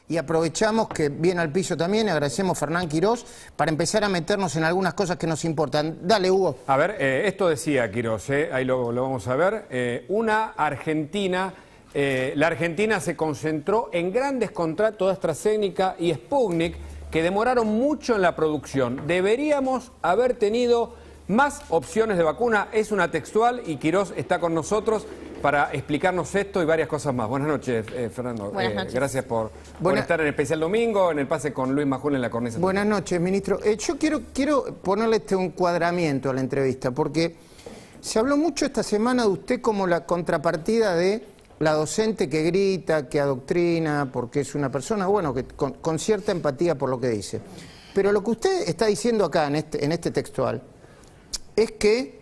y aprovechamos que viene al piso también, agradecemos a Fernán Quirós, para empezar a meternos en algunas cosas que nos importan. Dale, Hugo. A ver, esto decía Quirós, ahí lo vamos a ver. La Argentina se concentró en grandes contratos de AstraZeneca y Sputnik que demoraron mucho en la producción. Deberíamos haber tenido más opciones de vacuna. Es una textual y Quirós está con nosotros para explicarnos esto y varias cosas más. Buenas noches, Fernando. Buenas noches. Gracias por estar en Especial Domingo, en el pase con Luis Majul en la cornisa. Buenas noches, ministro. Yo quiero ponerle un encuadramiento a la entrevista, porque se habló mucho esta semana de usted como la contrapartida de la docente que grita, que adoctrina, porque es una persona, bueno, que con cierta empatía por lo que dice. Pero lo que usted está diciendo acá en este textual es que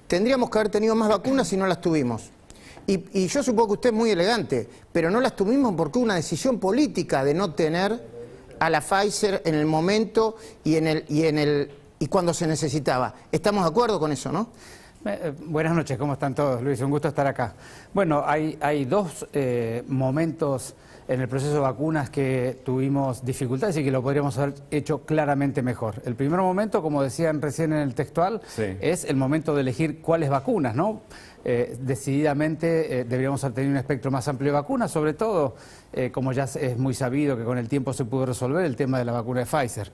tendríamos que haber tenido más vacunas y no las tuvimos. Y yo supongo que usted es muy elegante, pero no las tuvimos porque hubo una decisión política de no tener a la Pfizer en el momento y cuando se necesitaba. ¿Estamos de acuerdo con eso, no? Buenas noches, ¿cómo están todos, Luis? Un gusto estar acá. Bueno, hay dos momentos en el proceso de vacunas que tuvimos dificultades y que lo podríamos haber hecho claramente mejor. El primer momento, como decían recién en el textual, es el momento de elegir cuáles vacunas, ¿no? Decididamente deberíamos haber tenido un espectro más amplio de vacunas, sobre todo, como ya es muy sabido que con el tiempo se pudo resolver el tema de la vacuna de Pfizer.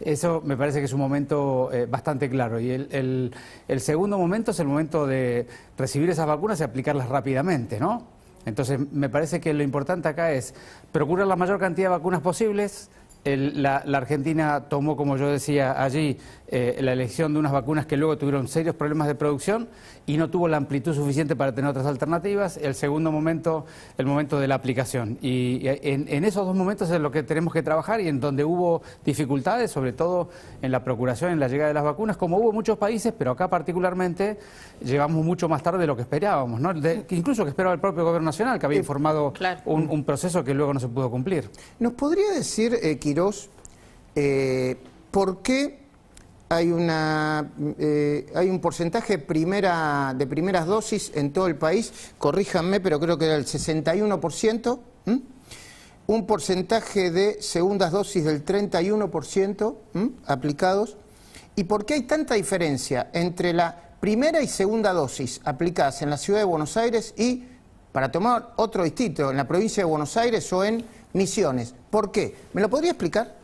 Eso me parece que es un momento bastante claro. Y el segundo momento es el momento de recibir esas vacunas y aplicarlas rápidamente, ¿no? Entonces, me parece que lo importante acá es procurar la mayor cantidad de vacunas posibles. La Argentina tomó, como yo decía allí, la elección de unas vacunas que luego tuvieron serios problemas de producción y no tuvo la amplitud suficiente para tener otras alternativas. El segundo momento, el momento de la aplicación. Y en esos dos momentos es lo que tenemos que trabajar y en donde hubo dificultades, sobre todo en la procuración, en la llegada de las vacunas, como hubo en muchos países, pero acá particularmente llegamos mucho más tarde de lo que esperábamos, ¿no? Incluso que esperaba el propio Gobierno Nacional, que había informado un proceso que luego no se pudo cumplir. ¿Nos podría decir, Quirós, por qué hay un porcentaje de primeras dosis en todo el país? Corríjanme, pero creo que era el 61%. Un porcentaje de segundas dosis del 31% aplicados. ¿Y por qué hay tanta diferencia entre la primera y segunda dosis aplicadas en la ciudad de Buenos Aires y, para tomar otro distrito, en la provincia de Buenos Aires o en Misiones? ¿Por qué? ¿Me lo podría explicar?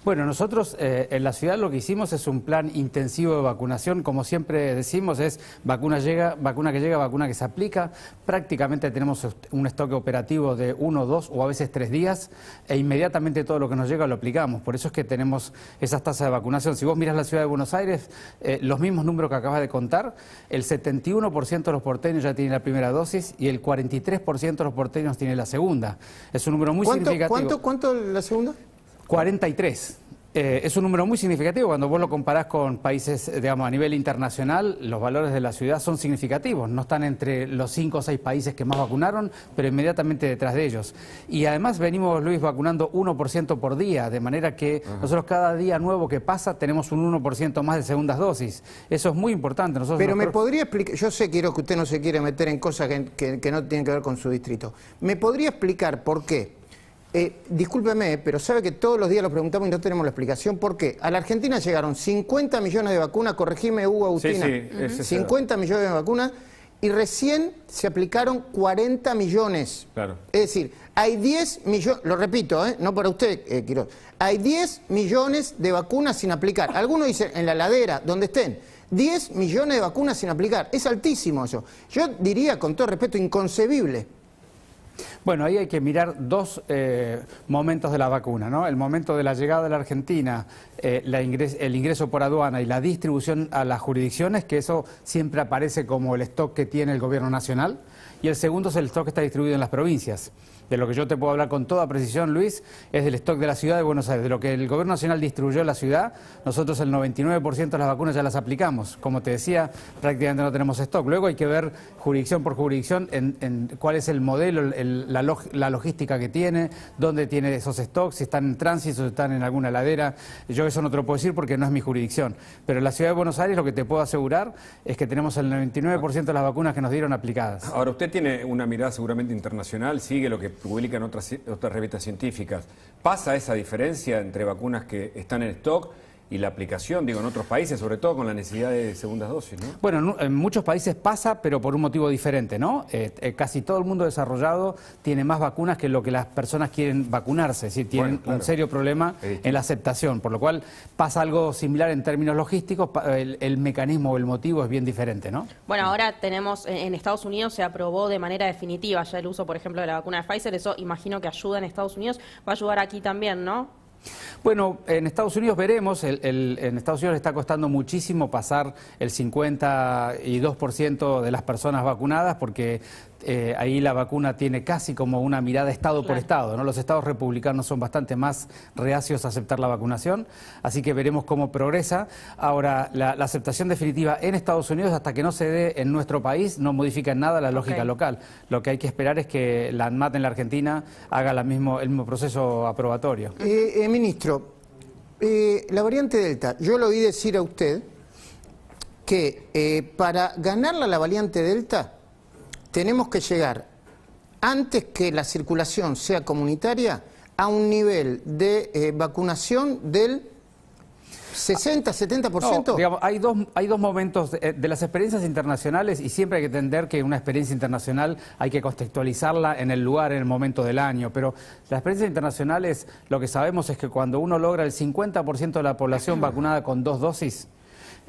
Bueno, nosotros en la ciudad lo que hicimos es un plan intensivo de vacunación. Como siempre decimos, es vacuna que llega, vacuna que se aplica. Prácticamente tenemos un stock operativo de 1, 2 o a veces 3 días e inmediatamente todo lo que nos llega lo aplicamos. Por eso es que tenemos esas tasas de vacunación. Si vos mirás la ciudad de Buenos Aires, los mismos números que acabas de contar, el 71% de los porteños ya tienen la primera dosis y el 43% de los porteños tienen la segunda. Es un número muy significativo. ¿Cuánto la segunda? 43. Es un número muy significativo. Cuando vos lo comparás con países, digamos, a nivel internacional, los valores de la ciudad son significativos. No están entre los 5 o 6 países que más vacunaron, pero inmediatamente detrás de ellos. Y además venimos, Luis, vacunando 1% por día, de manera que nosotros cada día nuevo que pasa tenemos un 1% más de segundas dosis. Eso es muy importante. Pero me podría explicar, yo sé, quiero que usted no se quiere meter en cosas que no tienen que ver con su distrito. ¿Me podría explicar por qué? Discúlpeme, pero sabe que todos los días lo preguntamos y no tenemos la explicación. ¿Por qué? A la Argentina llegaron 50 millones de vacunas, corregime, Hugo, Agustina. Sí, 50 millones de vacunas y recién se aplicaron 40 millones. Claro. Es decir, hay 10 millones, lo repito, no para usted, Quirós, hay 10 millones de vacunas sin aplicar. Algunos dicen en la ladera, donde estén. 10 millones de vacunas sin aplicar. Es altísimo eso. Yo diría, con todo respeto, inconcebible. Bueno, ahí hay que mirar dos momentos de la vacuna, ¿no? El momento de la llegada de la Argentina, el ingreso por aduana y la distribución a las jurisdicciones, que eso siempre aparece como el stock que tiene el Gobierno Nacional, y el segundo es el stock que está distribuido en las provincias. De lo que yo te puedo hablar con toda precisión, Luis, es del stock de la Ciudad de Buenos Aires. De lo que el Gobierno Nacional distribuyó en la ciudad, nosotros el 99% de las vacunas ya las aplicamos. Como te decía, prácticamente no tenemos stock. Luego hay que ver jurisdicción por jurisdicción en cuál es el modelo, la logística que tiene, dónde tiene esos stocks, si están en tránsito, si están en alguna ladera. Yo eso no te lo puedo decir porque no es mi jurisdicción. Pero en la Ciudad de Buenos Aires lo que te puedo asegurar es que tenemos el 99% de las vacunas que nos dieron aplicadas. Ahora, usted tiene una mirada seguramente internacional, sigue lo que publican otras revistas científicas, ¿pasa esa diferencia entre vacunas que están en stock y la aplicación, digo, en otros países, sobre todo con la necesidad de segundas dosis, ¿no? Bueno, en muchos países pasa, pero por un motivo diferente, ¿no? Casi todo el mundo desarrollado tiene más vacunas que lo que las personas quieren vacunarse, es decir, tienen un serio problema en la aceptación, por lo cual pasa algo similar en términos logísticos, el mecanismo o el motivo es bien diferente, ¿no? Bueno, ahora tenemos, en Estados Unidos se aprobó de manera definitiva ya el uso, por ejemplo, de la vacuna de Pfizer, eso imagino que ayuda en Estados Unidos, va a ayudar aquí también, ¿no? Bueno, en Estados Unidos veremos, en Estados Unidos le está costando muchísimo pasar el 52% de las personas vacunadas porque ahí la vacuna tiene casi como una mirada estado por estado, ¿no? Los estados republicanos son bastante más reacios a aceptar la vacunación, así que veremos cómo progresa. Ahora, la aceptación definitiva en Estados Unidos, hasta que no se dé en nuestro país, no modifica en nada la lógica local. Lo que hay que esperar es que la ANMAT en la Argentina haga el mismo proceso aprobatorio. Ministro, la variante Delta, yo lo oí decir a usted que para ganarla la variante Delta tenemos que llegar, antes que la circulación sea comunitaria, a un nivel de vacunación del 60-70%. No, digamos, hay dos momentos de las experiencias internacionales, y siempre hay que entender que una experiencia internacional hay que contextualizarla en el lugar, en el momento del año, pero las experiencias internacionales, lo que sabemos es que cuando uno logra el 50% de la población vacunada con 2 dosis,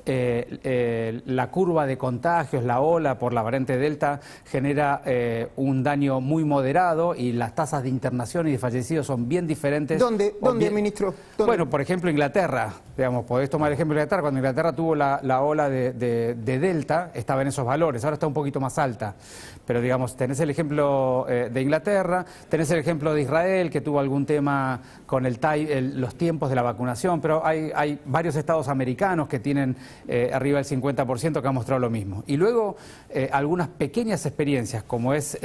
la curva de contagios, la ola por la variante Delta genera un daño muy moderado y las tasas de internación y de fallecidos son bien diferentes. ¿Dónde, ministro? ¿Dónde? Bueno, por ejemplo, Inglaterra, digamos, podés tomar el ejemplo de Inglaterra. Cuando Inglaterra tuvo la ola de Delta, estaba en esos valores, ahora está un poquito más alta. Pero, digamos, tenés el ejemplo de Inglaterra, tenés el ejemplo de Israel, que tuvo algún tema con los tiempos de la vacunación, pero hay varios estados americanos que tienen arriba del 50% que han mostrado lo mismo. Y luego algunas pequeñas experiencias, como es,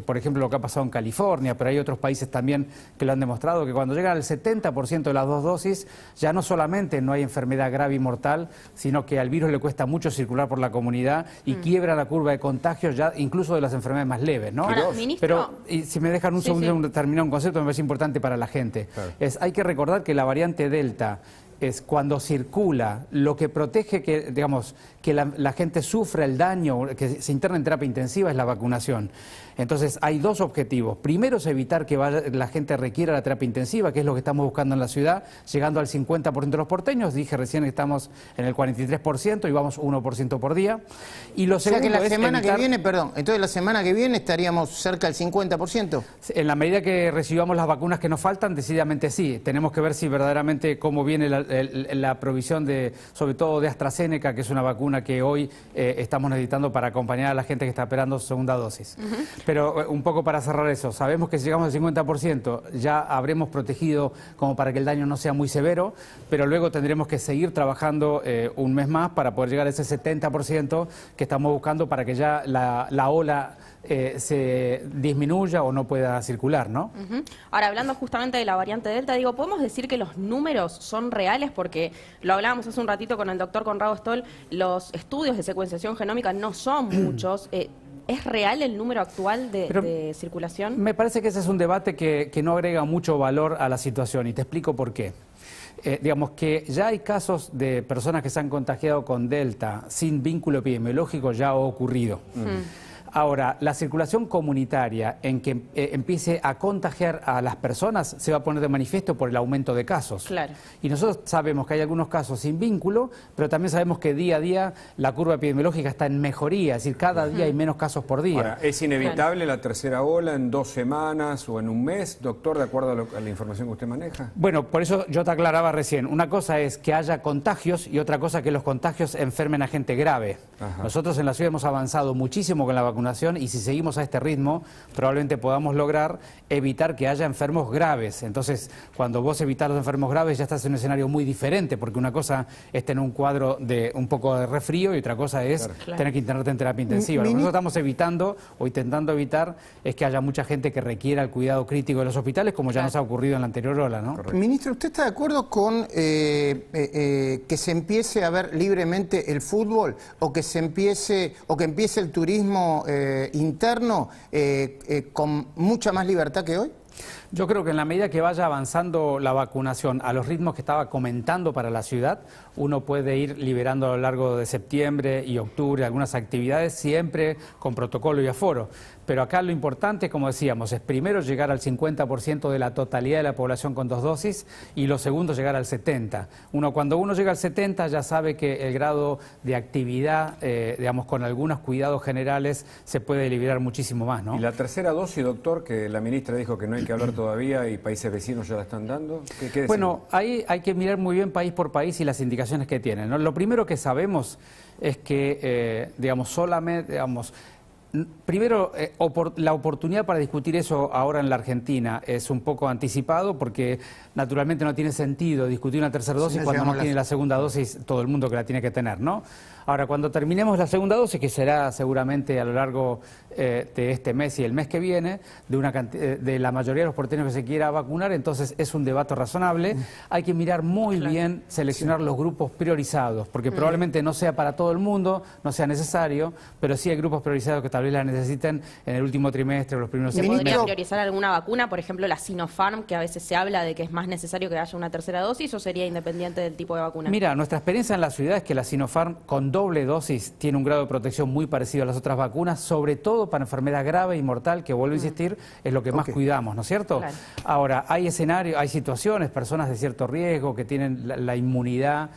por ejemplo, lo que ha pasado en California, pero hay otros países también que lo han demostrado, que cuando llegan al 70% de las 2 dosis, ya no solamente no hay enfermedad grave y mortal, sino que al virus le cuesta mucho circular por la comunidad y quiebra la curva de contagios ya incluso de las enfermedades más leves, ¿no? Ahora, ministro, pero y si me dejan un segundo terminar un concepto, me parece importante para la gente. Claro. Hay que recordar que la variante Delta es cuando circula, lo que protege que, digamos, que la gente sufra el daño, que se interna en terapia intensiva, es la vacunación. Entonces hay dos objetivos. Primero es evitar que la gente requiera la terapia intensiva, que es lo que estamos buscando en la ciudad, llegando al 50% de los porteños. Dije recién que estamos en el 43% y vamos 1% por día. Y lo segundo, o sea que la semana que viene, entonces la semana que viene estaríamos cerca del 50%. En la medida que recibamos las vacunas que nos faltan, decididamente sí. Tenemos que ver si verdaderamente cómo viene la provisión sobre todo de AstraZeneca, que es una vacuna que hoy estamos necesitando para acompañar a la gente que está esperando su segunda dosis. Pero un poco para cerrar eso, sabemos que si llegamos al 50% ya habremos protegido como para que el daño no sea muy severo, pero luego tendremos que seguir trabajando un mes más para poder llegar a ese 70% que estamos buscando para que ya la ola se disminuya o no pueda circular, ¿no? Ahora, hablando justamente de la variante Delta, digo, ¿podemos decir que los números son reales? Porque lo hablábamos hace un ratito con el doctor Conrado Stoll, los estudios de secuenciación genómica no son muchos. ¿Es real el número actual de circulación? Me parece que ese es un debate que no agrega mucho valor a la situación y te explico por qué. Digamos que ya hay casos de personas que se han contagiado con Delta sin vínculo epidemiológico, ya ha ocurrido. Ahora, la circulación comunitaria en que empiece a contagiar a las personas se va a poner de manifiesto por el aumento de casos. Claro. Y nosotros sabemos que hay algunos casos sin vínculo, pero también sabemos que día a día la curva epidemiológica está en mejoría, es decir, cada día hay menos casos por día. Ahora, ¿es inevitable la tercera ola en 2 semanas o en un mes, doctor, de acuerdo a la información que usted maneja? Bueno, por eso yo te aclaraba recién. Una cosa es que haya contagios y otra cosa que los contagios enfermen a gente grave. Ajá. Nosotros en la ciudad hemos avanzado muchísimo con la vacunación y si seguimos a este ritmo probablemente podamos lograr evitar que haya enfermos graves. Entonces, cuando vos evitás los enfermos graves ya estás en un escenario muy diferente, porque una cosa es tener un cuadro de un poco de resfrío y otra cosa es tener que internarte en terapia intensiva. Lo que nosotros estamos evitando o intentando evitar es que haya mucha gente que requiera el cuidado crítico de los hospitales, como ya nos ha ocurrido en la anterior ola, ¿no? Ministro, ¿usted está de acuerdo con que se empiece a ver libremente el fútbol o que empiece el turismo interno con mucha más libertad que hoy? Yo creo que en la medida que vaya avanzando la vacunación a los ritmos que estaba comentando para la ciudad, uno puede ir liberando a lo largo de septiembre y octubre algunas actividades, siempre con protocolo y aforo. Pero acá lo importante, como decíamos, es primero llegar al 50% de la totalidad de la población con 2 dosis y lo segundo llegar al 70%. Cuando uno llega al 70% ya sabe que el grado de actividad, digamos, con algunos cuidados generales, se puede liberar muchísimo más, ¿no? ¿Y la tercera dosis, doctor, que la ministra dijo que no hay que hablar todavía y países vecinos ya la están dando? ¿Qué bueno, ahí hay que mirar muy bien país por país y las indicaciones que tienen, ¿no? Lo primero que sabemos es que, digamos, solamente, digamos, primero, la oportunidad para discutir eso ahora en la Argentina es un poco anticipado porque naturalmente no tiene sentido discutir una tercera dosis cuando no tiene la segunda dosis todo el mundo que la tiene que tener, ¿no? Ahora, cuando terminemos la segunda dosis, que será seguramente a lo largo de este mes y el mes que viene, de la mayoría de los porteños que se quiera vacunar, entonces es un debate razonable. Hay que mirar muy bien, seleccionar los grupos priorizados, porque probablemente no sea para todo el mundo, no sea necesario, pero sí hay grupos priorizados que tal vez la necesiten en el último trimestre o los primeros ¿Se semestres. podría priorizar alguna vacuna, por ejemplo la Sinopharm, que a veces se habla de que es más necesario que haya una tercera dosis, o sería independiente del tipo de vacuna? Mira, nuestra experiencia en la ciudad es que la Sinopharm con doble dosis tiene un grado de protección muy parecido a las otras vacunas, sobre todo para enfermedad grave y mortal, que vuelvo a insistir, es lo que más cuidamos, ¿no es cierto? Claro. Ahora, hay escenarios, hay situaciones, personas de cierto riesgo que tienen la inmunidad,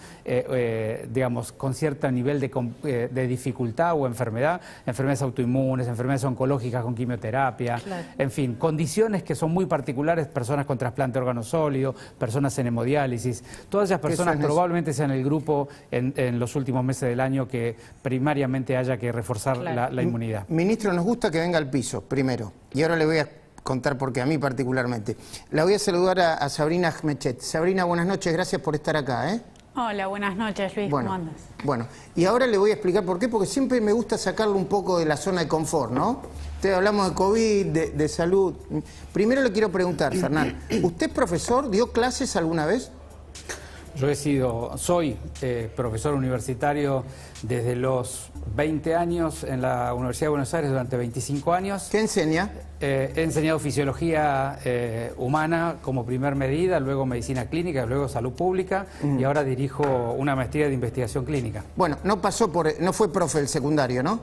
digamos, con cierto nivel de dificultad o enfermedades autoinmunes, enfermedades oncológicas con quimioterapia, en fin, condiciones que son muy particulares, personas con trasplante de órgano sólido, personas en hemodiálisis, todas esas personas probablemente sean el grupo en los últimos meses del año que primariamente haya que reforzar la inmunidad. Ministro, nos gusta que venga al piso, primero, y ahora le voy a contar por qué, a mí particularmente. La voy a saludar a Sabrina Ahmechet. Sabrina, buenas noches, gracias por estar acá, ¿eh? Hola, buenas noches, Luis, ¿cómo andas? Bueno, y ahora le voy a explicar por qué, porque siempre me gusta sacarlo un poco de la zona de confort, ¿no? Hablamos de COVID, de salud. Primero le quiero preguntar, Fernán, ¿usted es profesor? ¿Dio clases alguna vez? Yo soy profesor universitario desde los 20 años en la Universidad de Buenos Aires durante 25 años. ¿Qué enseña? He enseñado fisiología humana como primer medida, luego medicina clínica, luego salud pública y ahora dirijo una maestría de investigación clínica. Bueno, no fue profe del secundario, ¿no?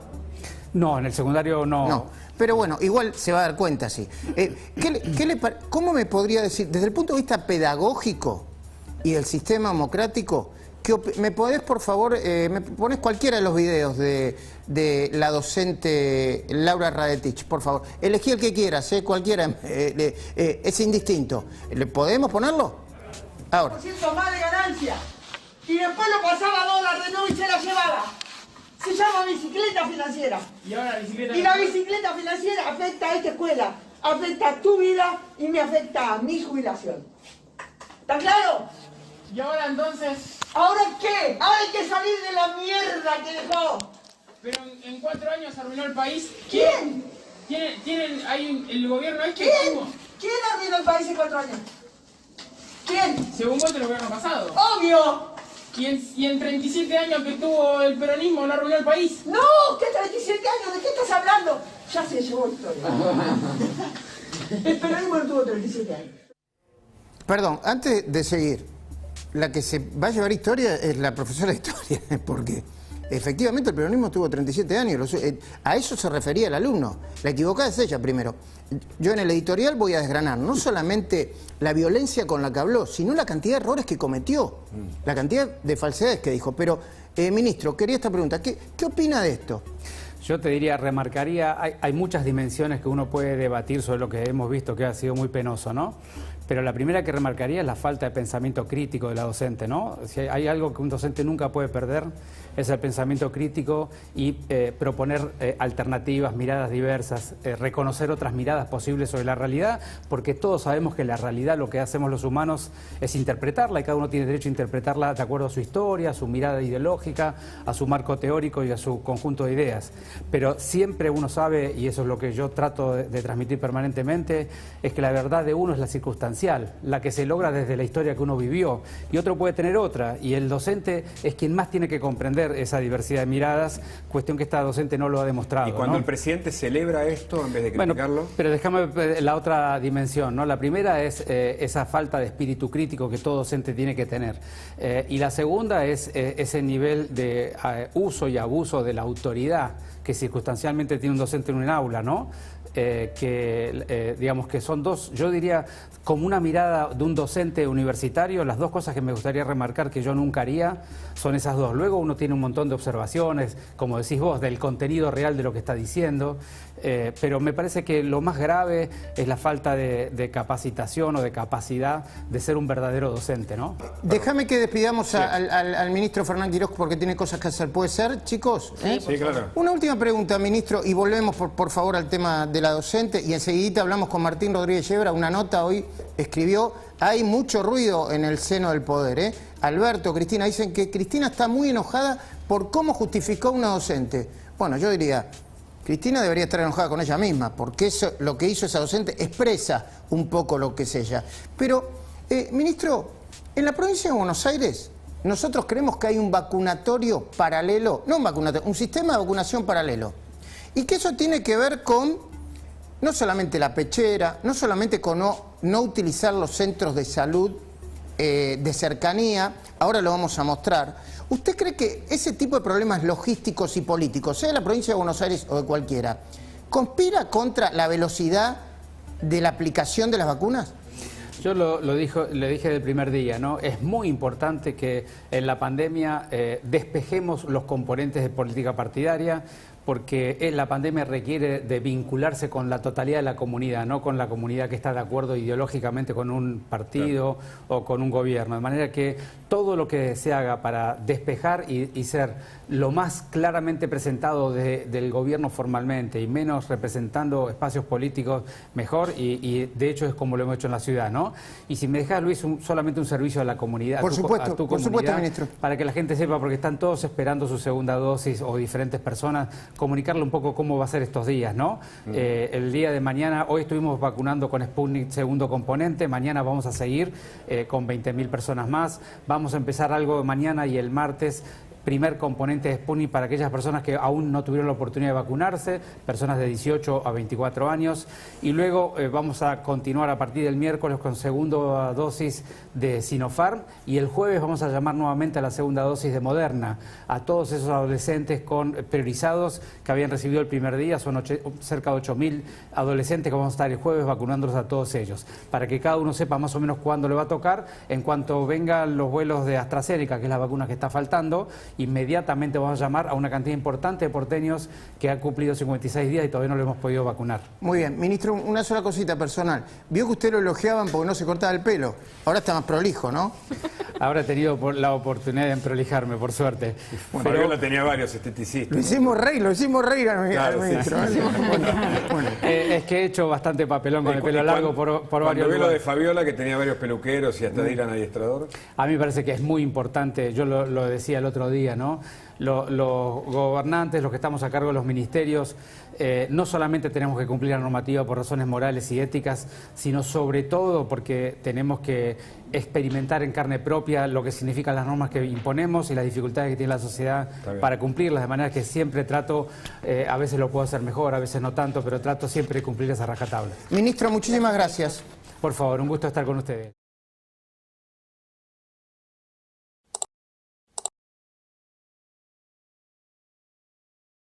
No, en el secundario no. Pero bueno, igual se va a dar cuenta, sí. ¿Cómo me podría decir, desde el punto de vista pedagógico y del sistema democrático, me podés, por favor, me pones cualquiera de los videos de la docente Laura Radetich, por favor. Elegí el que quieras, cualquiera, es indistinto. ¿Le podemos ponerlo? Ahora. % más de ganancia. Y después lo pasaba a dólar de nuevo y se la llevaba. Se llama bicicleta financiera. Y la bicicleta financiera afecta a esta escuela, afecta a tu vida y me afecta a mi jubilación. ¿Está claro? Y ahora entonces... ¿Ahora qué? Ahora hay que salir de la mierda que dejó. Pero en 4 años arruinó el país. ¿Quién? El gobierno este... ¿Quién arruinó el país en 4 años? ¿Quién? Según vos, el gobierno pasado. ¡Obvio! ¿Y en 37 años que tuvo el peronismo no arruinó el país? ¡No! ¿Qué 37 años? ¿De qué estás hablando? Ya se llevó la historia. El peronismo no tuvo 37 años. Perdón, antes de seguir, la que se va a llevar historia es la profesora de historia, porque efectivamente el peronismo tuvo 37 años, a eso se refería el alumno. La equivocada es ella primero. Yo en el editorial voy a desgranar no solamente la violencia con la que habló, sino la cantidad de errores que cometió, la cantidad de falsedades que dijo. Pero, ministro, quería esta pregunta, ¿qué opina de esto? Yo te diría, remarcaría, hay muchas dimensiones que uno puede debatir sobre lo que hemos visto, que ha sido muy penoso, ¿no? Pero la primera que remarcaría es la falta de pensamiento crítico de la docente, ¿no? Si hay algo que un docente nunca puede perder, es el pensamiento crítico y proponer alternativas, miradas diversas, reconocer otras miradas posibles sobre la realidad, porque todos sabemos que la realidad, lo que hacemos los humanos, es interpretarla y cada uno tiene derecho a interpretarla de acuerdo a su historia, a su mirada ideológica, a su marco teórico y a su conjunto de ideas. Pero siempre uno sabe, y eso es lo que yo trato de transmitir permanentemente, es que la verdad de uno es la circunstancia. circunstancial, la que se logra desde la historia que uno vivió, y otro puede tener otra, y el docente es quien más tiene que comprender esa diversidad de miradas, cuestión que esta docente no lo ha demostrado. Y cuando ¿no? el presidente celebra esto en vez de criticarlo... Bueno, pero déjame la otra dimensión, ¿no? La primera es esa falta de espíritu crítico que todo docente tiene que tener, y la segunda es ese nivel de uso y abuso de la autoridad que circunstancialmente tiene un docente en un aula, ¿no? Digamos que son dos, yo diría, como una mirada de un docente universitario, las dos cosas que me gustaría remarcar que yo nunca haría son esas dos. Luego uno tiene un montón de observaciones, como decís vos, del contenido real de lo que está diciendo, pero me parece que lo más grave es la falta de capacitación o de capacidad de ser un verdadero docente, ¿no? Déjame que despidamos al ministro Fernán Quiroz porque tiene cosas que hacer. ¿Puede ser, chicos? Sí, claro. Una última pregunta, ministro, y volvemos por favor al tema de la docente, y enseguida hablamos con Martín Rodríguez Yebra. Una nota hoy escribió: hay mucho ruido en el seno del poder, Alberto, Cristina, dicen que Cristina está muy enojada por cómo justificó a una docente. Bueno, yo diría, Cristina debería estar enojada con ella misma, porque eso, lo que hizo esa docente expresa un poco lo que es ella. Pero, ministro, en la provincia de Buenos Aires nosotros creemos que hay un vacunatorio paralelo, no un vacunatorio, un sistema de vacunación paralelo. Y que eso tiene que ver con no solamente la pechera, no solamente con no utilizar los centros de salud de cercanía, ahora lo vamos a mostrar. ¿Usted cree que ese tipo de problemas logísticos y políticos, sea de la provincia de Buenos Aires o de cualquiera, conspira contra la velocidad de la aplicación de las vacunas? Yo le dije del primer día, ¿no? Es muy importante que en la pandemia despejemos los componentes de política partidaria, porque la pandemia requiere de vincularse con la totalidad de la comunidad, no con la comunidad que está de acuerdo ideológicamente con un partido o con un gobierno. De manera que todo lo que se haga para despejar y ser lo más claramente presentado del gobierno formalmente y menos representando espacios políticos, mejor, y de hecho es como lo hemos hecho en la ciudad, ¿no? Y si me dejas, Luis, solamente un servicio a la comunidad, por supuesto, ministro, para que la gente sepa, porque están todos esperando su segunda dosis o diferentes personas, comunicarle un poco cómo va a ser estos días, ¿no? El día de mañana, hoy estuvimos vacunando con Sputnik segundo componente, mañana vamos a seguir con 20.000 personas más, vamos a empezar algo mañana y el martes, primer componente de Sputnik para aquellas personas que aún no tuvieron la oportunidad de vacunarse, personas de 18 a 24 años, y luego vamos a continuar a partir del miércoles con segunda dosis de Sinopharm, y el jueves vamos a llamar nuevamente a la segunda dosis de Moderna, a todos esos adolescentes priorizados que habían recibido el primer día, son cerca de 8.000 adolescentes que vamos a estar el jueves vacunándolos a todos ellos, para que cada uno sepa más o menos cuándo le va a tocar. En cuanto vengan los vuelos de AstraZeneca, que es la vacuna que está faltando, inmediatamente vamos a llamar a una cantidad importante de porteños que han cumplido 56 días y todavía no lo hemos podido vacunar. Muy bien. Ministro, una sola cosita personal. Vio que usted lo elogiaban porque no se cortaba el pelo. Ahora está más prolijo, ¿no? Ahora he tenido la oportunidad de emprolijarme, por suerte. Bueno, pero yo tenía varios esteticistas. Lo hicimos reír al ministro. Sí. Bueno. Es que he hecho bastante papelón con el pelo largo por varios lugares. Cuando vi lo de Fabiola, que tenía varios peluqueros y hasta Dylan adiestrador. A mí me parece que es muy importante, yo lo decía el otro día, ¿no? Los gobernantes, los que estamos a cargo de los ministerios, no solamente tenemos que cumplir la normativa por razones morales y éticas, sino sobre todo porque tenemos que experimentar en carne propia lo que significan las normas que imponemos y las dificultades que tiene la sociedad para cumplirlas, de manera que siempre trato, a veces lo puedo hacer mejor, a veces no tanto, pero trato siempre de cumplir esa rajatabla. Ministro, muchísimas gracias. Por favor, un gusto estar con ustedes.